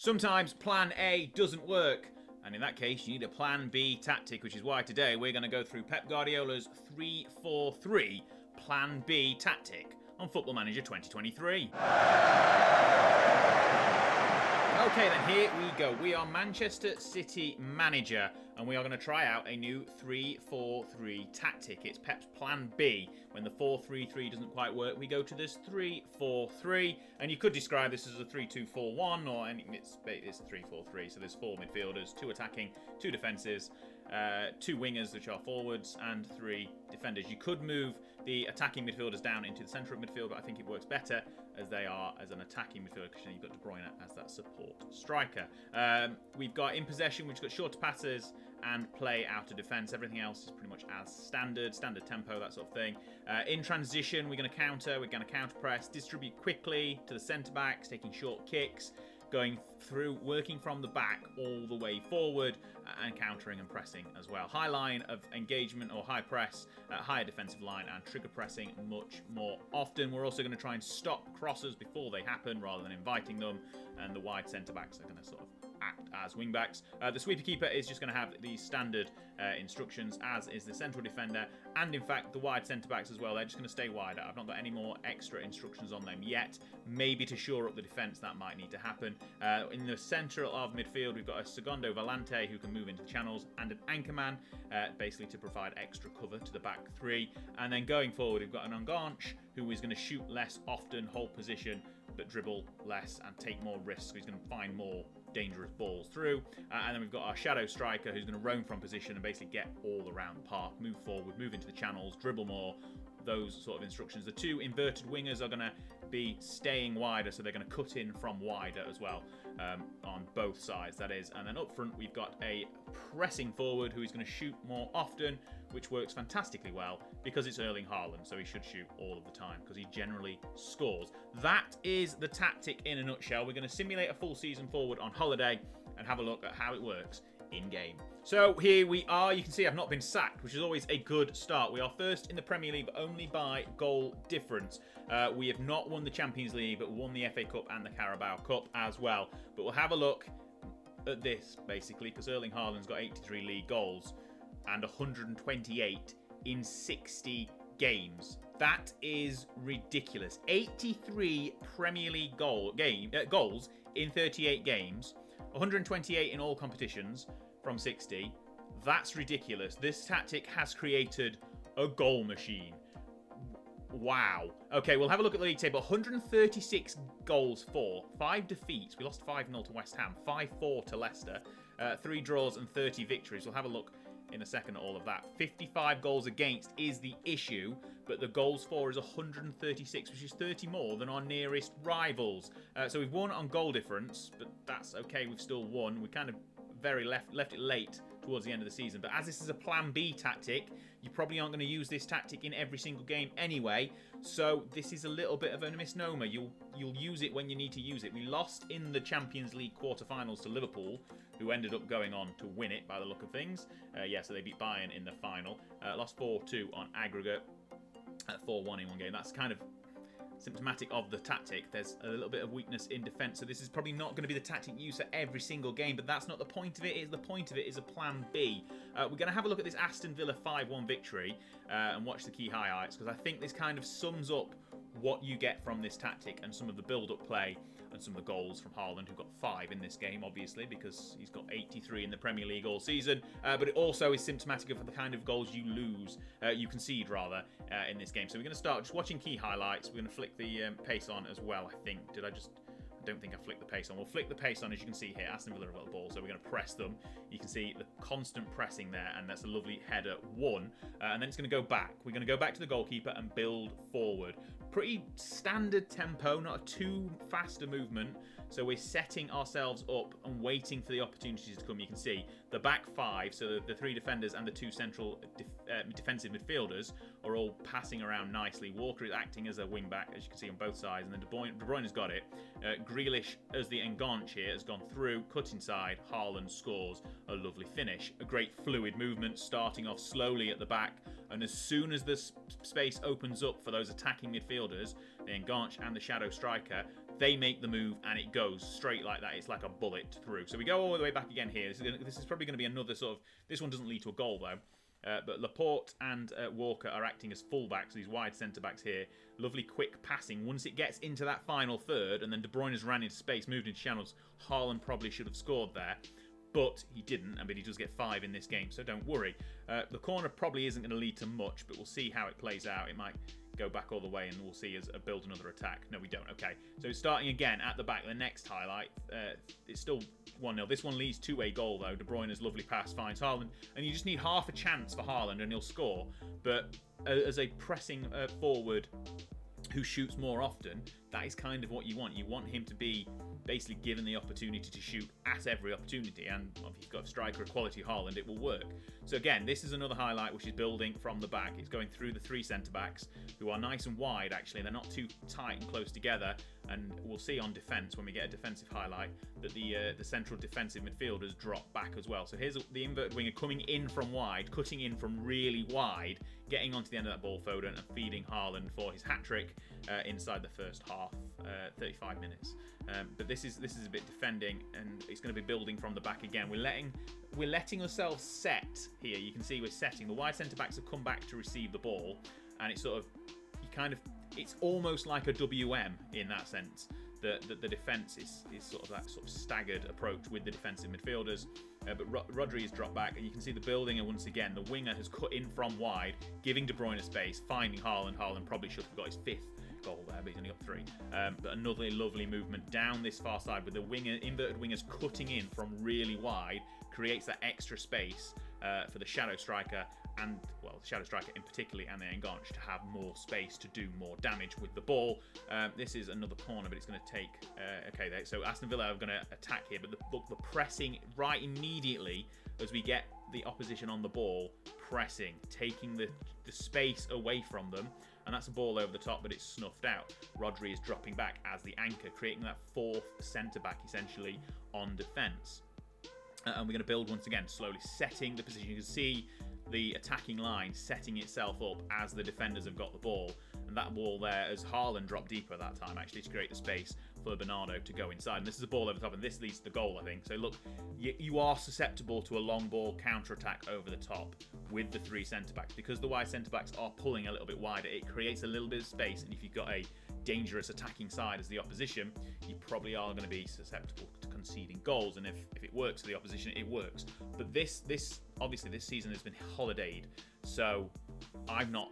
Sometimes plan A doesn't work, and in that case you need a plan B tactic, which is why today we're going to go through Pep Guardiola's 3-4-3 plan B tactic on Football Manager 2023. Okay, then here we go. We are Manchester City manager, and we are going to try out a new 3-4-3 tactic. It's Pep's plan B. When the 4-3-3 doesn't quite work, we go to this 3-4-3, and you could describe this as a 3-2-4-1, or anything. It's a 3-4-3. So there's 4 midfielders, 2 attacking, 2 defences, 2 wingers, which are forwards, and 3 defenders. You could move the attacking midfielders down into the centre of midfield, but I think it works better as they are as an attacking midfielder, because you've got De Bruyne as that support striker. We've got in possession, we've got shorter passes and play out of defence. Everything else is pretty much as standard tempo, that sort of thing. In transition, we're going to counter press, distribute quickly to the centre backs, taking short kicks, going through, working from the back all the way forward, and countering and pressing as well. High line of engagement or high press, higher defensive line, and trigger pressing much more often. We're also going to try and stop crosses before they happen rather than inviting them, and the wide centre backs are going to sort of act as wing backs. The sweeper keeper is just going to have these standard instructions, as is the central defender, and in fact the wide centre backs as well. They're just going to stay wider. I've not got any more extra instructions on them yet. Maybe to shore up the defence, that might need to happen. In the centre of midfield, we've got a Segundo Volante who can move into the channels, and an anchorman, basically to provide extra cover to the back 3. And then going forward, we've got an Enganche who is going to shoot less often, hold position, but dribble less and take more risks. He's going to find more dangerous balls through. And then we've got our shadow striker who's going to roam from position and basically get all around the park, move forward, move into the channels, dribble more, those sort of instructions. The 2 inverted wingers are going to be staying wider, so they're going to cut in from wider as well, on both sides, that is. And then up front, we've got a pressing forward who is going to shoot more often, which works fantastically well because it's Erling Haaland, so he should shoot all of the time because he generally scores. That is the tactic in a nutshell. We're going to simulate a full season forward on holiday and have a look at how it works in-game. So here we are. You can see I've not been sacked, which is always a good start. We are first in the Premier League, but only by goal difference. We have not won the Champions League, but won the FA Cup and the Carabao Cup as well. But we'll have a look at this, basically, because Erling Haaland's got 83 league goals and 128 in 60 games. That is ridiculous. 83 Premier League goals in 38 games. 128 in all competitions from 60. That's ridiculous. This tactic has created a goal machine. Wow. Okay, we'll have a look at the league table. 136 goals for, 5 defeats. We lost 5-0 to West Ham, 5-4 to Leicester, 3 draws and 30 victories. We'll have a look in a second at all of that. 55 goals against is the issue, but the goals for is 136, which is 30 more than our nearest rivals. So we've won on goal difference, but that's okay. We've still won. We kind of left it late towards the end of the season. But as this is a plan B tactic, you probably aren't going to use this tactic in every single game anyway. So this is a little bit of a misnomer. You'll use it when you need to use it. We lost in the Champions League quarterfinals to Liverpool, who ended up going on to win it by the look of things. So they beat Bayern in the final. Lost 4-2 on aggregate, 4-1 in one game. That's kind of symptomatic of the tactic. There's a little bit of weakness in defence, so this is probably not going to be the tactic used for every single game, but that's not the point of it. The point of it is a plan B. We're going to have a look at this Aston Villa 5-1 victory and watch the key highlights, because I think this kind of sums up what you get from this tactic and some of the build-up play and some of the goals from Haaland, who got 5 in this game, obviously, because he's got 83 in the Premier League all season. But it also is symptomatic of the kind of goals you concede rather, in this game. So we're going to start just watching key highlights. We're going to flick the pace on as well, I think. I don't think I flicked the pace on. We'll flick the pace on, as you can see here. Aston Villa have got the ball, so we're going to press them. You can see the constant pressing there, and that's a lovely header 1. And then it's going to go back. We're going to go back to the goalkeeper and build forward. Pretty standard tempo, not a too fast a movement. So we're setting ourselves up and waiting for the opportunities to come. You can see the back 5, so the 3 defenders and the 2 central defensive midfielders are all passing around nicely. Walker is acting as a wing back, as you can see on both sides, and then De Bruyne has got it. Grealish, as the Enganche here, has gone through, cut inside. Haaland scores a lovely finish. A great fluid movement, starting off slowly at the back, and as soon as the space opens up for those attacking midfielders, the Enganche and the shadow striker, They make the move, and it goes straight like that. It's like a bullet through. So we go all the way back again here. This is probably going to be another sort of... This one doesn't lead to a goal, though. But Laporte and Walker are acting as fullbacks, these wide centre-backs here. Lovely quick passing. Once it gets into that final third, and then De Bruyne has ran into space, moved into channels, Haaland probably should have scored there. But he didn't, but he does get 5 in this game, so don't worry. The corner probably isn't going to lead to much, but we'll see how it plays out. It might go back all the way, and we'll see as build another attack. No, we don't. Okay, so starting again at the back, the next highlight. It's still 1-0. This one leads to a goal, though. De Bruyne's lovely pass finds Haaland, and you just need half a chance for Haaland, and he'll score. But as a pressing forward who shoots more often, that is kind of what you want. You want him to be basically given the opportunity to shoot at every opportunity, and if you've got a striker of quality Haaland, it will work. So again, this is another highlight which is building from the back. It's going through the 3 centre-backs, who are nice and wide actually. They're not too tight and close together, and we'll see on defence when we get a defensive highlight that the central defensive midfielders drop back as well. So here's the inverted winger coming in from wide, cutting in from really wide, getting onto the end of that ball, Foden, and feeding Haaland for his hat-trick inside the first half, 35 minutes. But this is a bit defending, and it's going to be building from the back again. We're letting ourselves set here. You can see we're setting. The wide centre-backs have come back to receive the ball, and it's sort of, it's almost like a WM in that sense. The defence is sort of that sort of staggered approach with the defensive midfielders. But Rodri has dropped back, and you can see the building, and once again, the winger has cut in from wide, giving De Bruyne space, finding Haaland. Haaland probably should have got his 5th goal there, but he's only got 3. But another lovely movement down this far side with the inverted wingers cutting in from really wide, creates that extra space for the shadow striker, and well, the shadow striker in particular, and the Enganche to have more space to do more damage with the ball. This is another corner, but it's going to take... okay, so Aston Villa are going to attack here, but the pressing right immediately as we get the opposition on the ball, pressing, taking the space away from them, and that's a ball over the top, but it's snuffed out. Rodri is dropping back as the anchor, creating that 4th centre-back essentially on defence. And we're going to build once again, slowly setting the position. You can see the attacking line setting itself up as the defenders have got the ball. And that ball there, as Haaland dropped deeper at that time, actually to create the space for Bernardo to go inside. And this is a ball over the top, and this leads to the goal, I think. So look, you are susceptible to a long ball counter-attack over the top with the 3 centre-backs. Because the wide centre-backs are pulling a little bit wider, it creates a little bit of space. And if you've got a dangerous attacking side as the opposition, you probably are going to be susceptible to conceding goals. And if it works for the opposition, it works. But this obviously this season has been holidayed, so I've not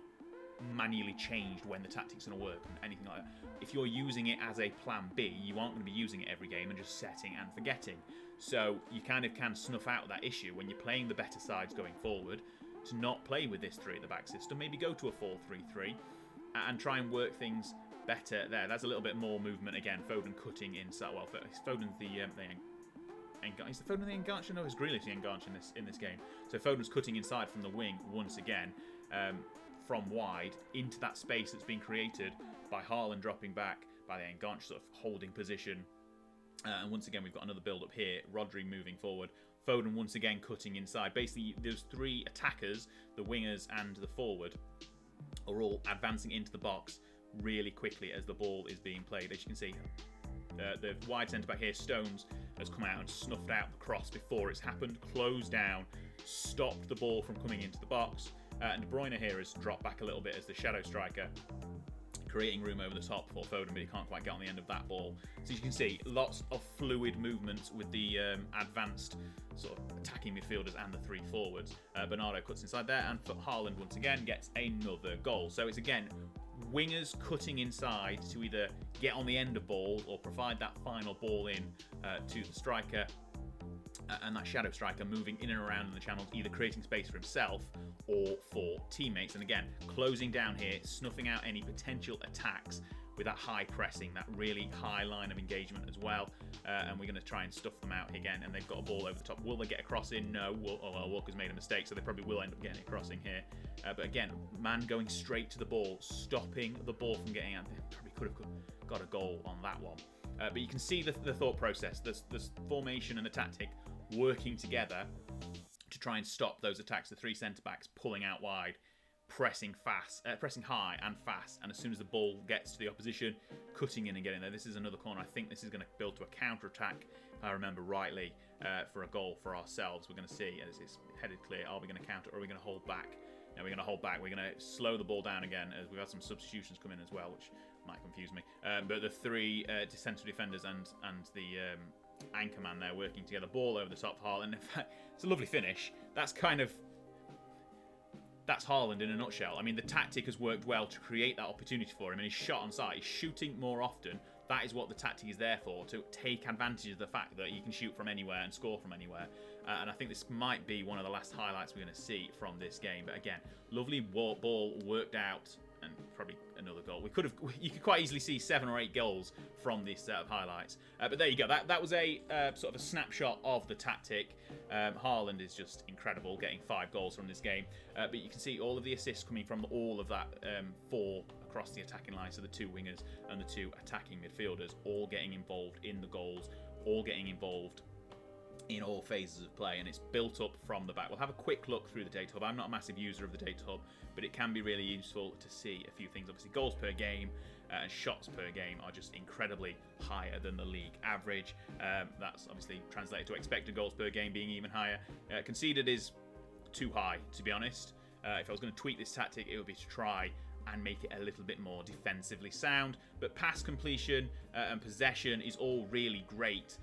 manually changed when the tactics are going to work and anything like that. If you're using it as a plan B, you aren't going to be using it every game and just setting and forgetting. So you kind of can snuff out that issue when you're playing the better sides going forward, to not play with this 3 at the back system. Maybe go to a 4-3-3 and try and work things better there. That's a little bit more movement again. Foden cutting inside. Well, Foden's the is the Foden the Enganche? No, it's Grealish the Enganche in this game. So Foden's cutting inside from the wing once again, from wide into that space that's been created by Haaland dropping back, by the Enganche sort of holding position. And once again, we've got another build up here. Rodri moving forward. Foden once again cutting inside. Basically, those 3 attackers, the wingers and the forward, are all advancing into the box really quickly as the ball is being played. As you can see, the wide centre-back here, Stones, has come out and snuffed out the cross before it's happened, closed down, stopped the ball from coming into the box. And De Bruyne here has dropped back a little bit as the shadow striker, creating room over the top for Foden, but he can't quite get on the end of that ball. So you can see lots of fluid movements with the advanced sort of attacking midfielders and the 3 forwards. Bernardo cuts inside there, and Haaland once again gets another goal. So it's again wingers cutting inside to either get on the end of balls or provide that final ball in to the striker, and that shadow striker moving in and around in the channels, either creating space for himself or for teammates. And again, closing down here, snuffing out any potential attacks with that high pressing, that really high line of engagement as well. And we're going to try and stuff them out again. And they've got a ball over the top. Will they get a cross in? No. Walker's made a mistake, so they probably will end up getting a crossing here. But again, man going straight to the ball, stopping the ball from getting out. They probably could have got a goal on that one. But you can see the thought process, the formation and the tactic working together to try and stop those attacks. The 3 centre-backs pulling out wide, pressing high and fast, and as soon as the ball gets to the opposition, cutting in and getting there. This is another corner. I think this is going to build to a counter-attack, if I remember rightly, for a goal for ourselves. We're going to see, as it's headed clear, are we going to counter or are we going to hold back? No, we're going to hold back. We're going to slow the ball down again, as we've had some substitutions come in as well, which might confuse me. But the three central defenders and the anchorman there working together, ball over the top of Haaland. In fact, it's a lovely finish. That's Haaland in a nutshell. I mean, the tactic has worked well to create that opportunity for him, and he's shot on sight. He's shooting more often. That is what the tactic is there for, to take advantage of the fact that he can shoot from anywhere and score from anywhere. And I think this might be one of the last highlights we're going to see from this game. But again, lovely ball worked out, and probably another goal. You could quite easily see 7 or 8 goals from this set of highlights. But there you go. That was a sort of a snapshot of the tactic. Haaland is just incredible, getting 5 goals from this game. But you can see all of the assists coming from all of that 4 across the attacking line. So the 2 wingers and the 2 attacking midfielders all getting involved in the goals, all getting involved in all phases of play, and it's built up from the back. We'll have a quick look through the data hub. I'm not a massive user of the data hub, but it can be really useful to see a few things. Obviously, goals per game and shots per game are just incredibly higher than the league average. That's obviously translated to expected goals per game being even higher. Conceded is too high, to be honest. If I was going to tweak this tactic, it would be to try and make it a little bit more defensively sound. But pass completion and possession is all really great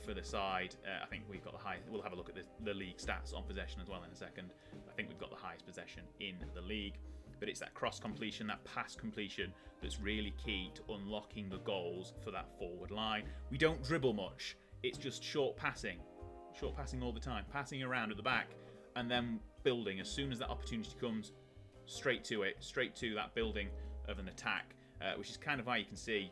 for the side. I think we've got the highest. We'll have a look at the league stats on possession as well in a second. I think we've got the highest possession in the league. But it's that cross completion, that pass completion, that's really key to unlocking the goals for that forward line. We don't dribble much. It's just short passing all the time, passing around at the back, and then building as soon as that opportunity comes. Straight to that building of an attack, which is kind of why you can see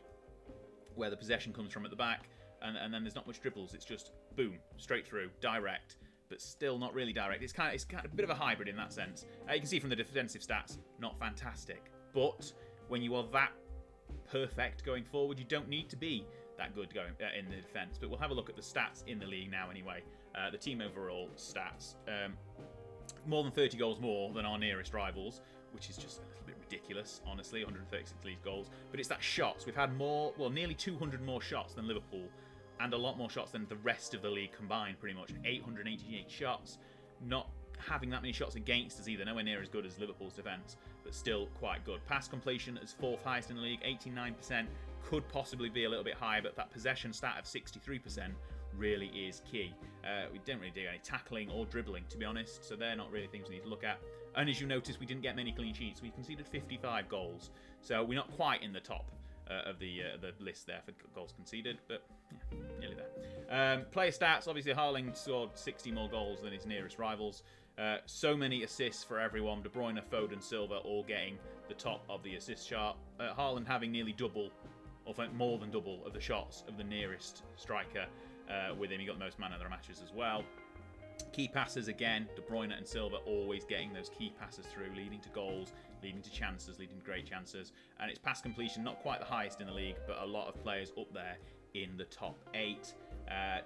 where the possession comes from at the back, and then there's not much dribbles. It's just boom, straight through, direct, but still not really direct. It's kind of a bit of a hybrid in that sense. You can see from the defensive stats, not fantastic, but when you are that perfect going forward, you don't need to be that good going in the defence. But we'll have a look at the stats in the league now anyway. The team overall stats. More than 30 goals more than our nearest rivals, which is just a little bit ridiculous, honestly, 136 league goals. But it's that shots. We've had nearly 200 more shots than Liverpool, and a lot more shots than the rest of the league combined, pretty much. 888 shots. Not having that many shots against us either, nowhere near as good as Liverpool's defence, but still quite good. Pass completion is 4th highest in the league, 89%. Could possibly be a little bit higher, but that possession stat of 63% really is key. We didn't really do any tackling or dribbling, to be honest, so they're not really things we need to look at. And as you notice, we didn't get many clean sheets. We conceded 55 goals, so we're not quite in the top of the list there for goals conceded, but yeah, nearly there. Player stats, obviously Haaland scored 60 more goals than his nearest rivals. So many assists for everyone. De Bruyne, Foden, Silva all getting the top of the assist chart. Haaland having nearly double, or more than double, of the shots of the nearest striker. With him, he got the most man of the matches as well. Key passes again, De Bruyne and Silva always getting those key passes through, leading to goals, leading to chances, leading to great chances. And it's pass completion, not quite the highest in the league, but a lot of players up there in the top 8.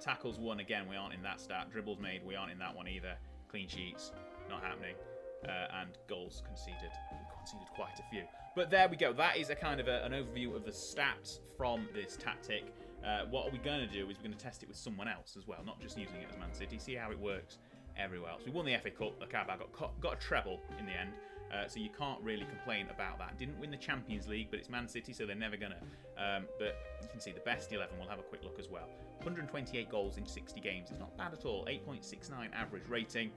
Tackles won, again, we aren't in that stat. Dribbles made, we aren't in that one either. Clean sheets, not happening. And goals conceded. We conceded quite a few. But there we go. That is a kind of an overview of the stats from this tactic. What we're going to do is we're going to test it with someone else as well, not just using it as Man City, see how it works everywhere else. We won the FA Cup, the Carabao got a treble in the end, so you can't really complain about that. Didn't win the Champions League, but it's Man City, so they're never going to. But you can see the best 11, we'll have a quick look as well. 128 goals in 60 games, it's not bad at all, 8.69 average rating.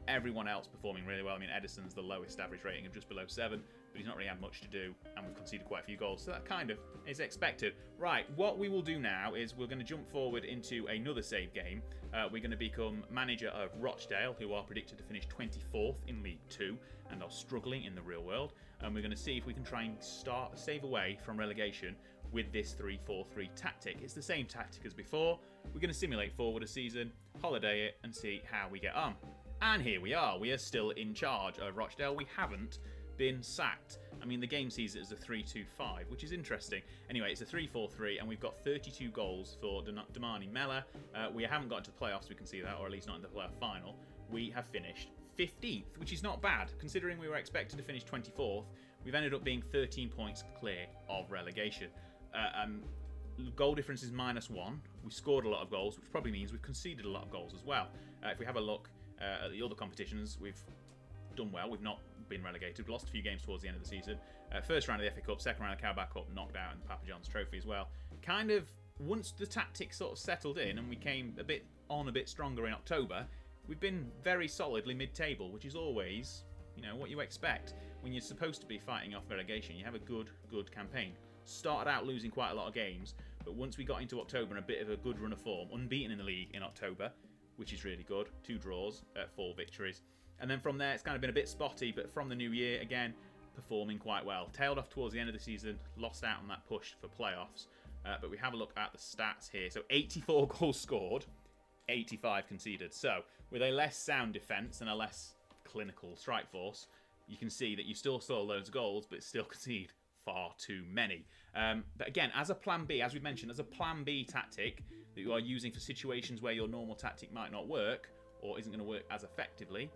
Everyone else performing really well. I mean, Edison's the lowest average rating of just below 7, but he's not really had much to do, and we've conceded quite a few goals, so that kind of is expected. Right, what we will do now is we're going to jump forward into another save game. We're going to become manager of Rochdale, who are predicted to finish 24th in League 2 and are struggling in the real world, and we're going to see if we can try and save away from relegation with this 3-4-3 tactic. It's the same tactic as before. We're going to simulate forward a season, holiday it, and see how we get on. And here we are. We are still in charge of Rochdale. We haven't been sacked. I mean, the game sees it as a 3-2-5, which is interesting. Anyway, it's a 3-4-3, and we've got 32 goals for Damani Mella. We haven't got into the playoffs, we can see that, or at least not into the playoff final. We have finished 15th, which is not bad. Considering we were expected to finish 24th, we've ended up being 13 points clear of relegation. Goal difference is -1. We scored a lot of goals, which probably means we've conceded a lot of goals as well. If we have a look at the other competitions, we've done well. We've not been relegated. We've lost a few games towards the end of the season. First round of the FA Cup, second round of the Carabao Cup, knocked out in the Papa John's Trophy as well. Kind of, once the tactics sort of settled in and we came a bit stronger in October, we've been very solidly mid-table, which is always, you know, what you expect when you're supposed to be fighting off relegation. You have a good campaign. Started out losing quite a lot of games, but once we got into October and a bit of a good run of form, unbeaten in the league in October, which is really good, 2 draws, 4 victories. And then from there, it's kind of been a bit spotty, but from the new year, again, performing quite well. Tailed off towards the end of the season, lost out on that push for playoffs. But we have a look at the stats here. So 84 goals scored, 85 conceded. So with a less sound defence and a less clinical strike force, you can see that you still saw loads of goals, but still concede far too many. But again, as a plan B, as we mentioned, as a plan B tactic that you are using for situations where your normal tactic might not work or isn't going to work as effectively,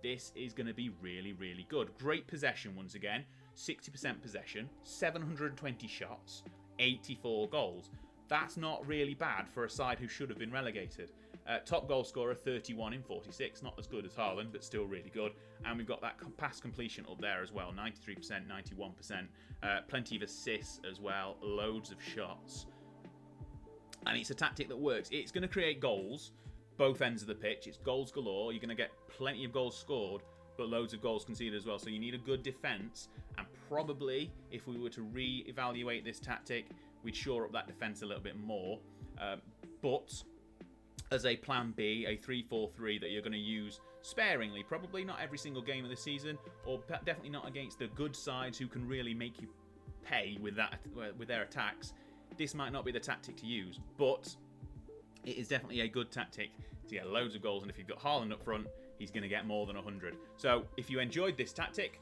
this is going to be really, really good. Great possession once again, 60% possession, 720 shots, 84 goals. That's not really bad for a side who should have been relegated. Top goal scorer, 31 in 46. Not as good as Haaland, but still really good. And we've got that pass completion up there as well, 93%, 91%. Plenty of assists as well, loads of shots. And it's a tactic that works. It's going to create goals, both ends of the pitch. It's goals galore. You're going to get plenty of goals scored, but loads of goals conceded as well. So you need a good defence. And probably, if we were to re-evaluate this tactic, we'd shore up that defence a little bit more. But as a plan B, a 3-4-3 that you're going to use sparingly, probably not every single game of the season, or definitely not against the good sides who can really make you pay with their attacks, this might not be the tactic to use, but it is definitely a good tactic to get loads of goals, and if you've got Haaland up front, he's going to get more than 100. So if you enjoyed this tactic,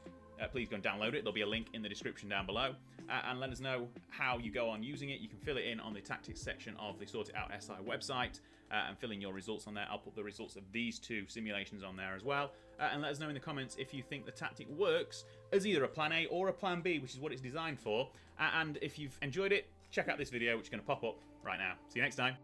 please go and download it. There'll be a link in the description down below. And let us know how you go on using it. You can fill it in on the tactics section of the Sort It Out SI website and fill in your results on there. I'll put the results of these 2 simulations on there as well. And let us know in the comments if you think the tactic works as either a plan A or a plan B, which is what it's designed for. And if you've enjoyed it, check out this video, which is going to pop up right now. See you next time.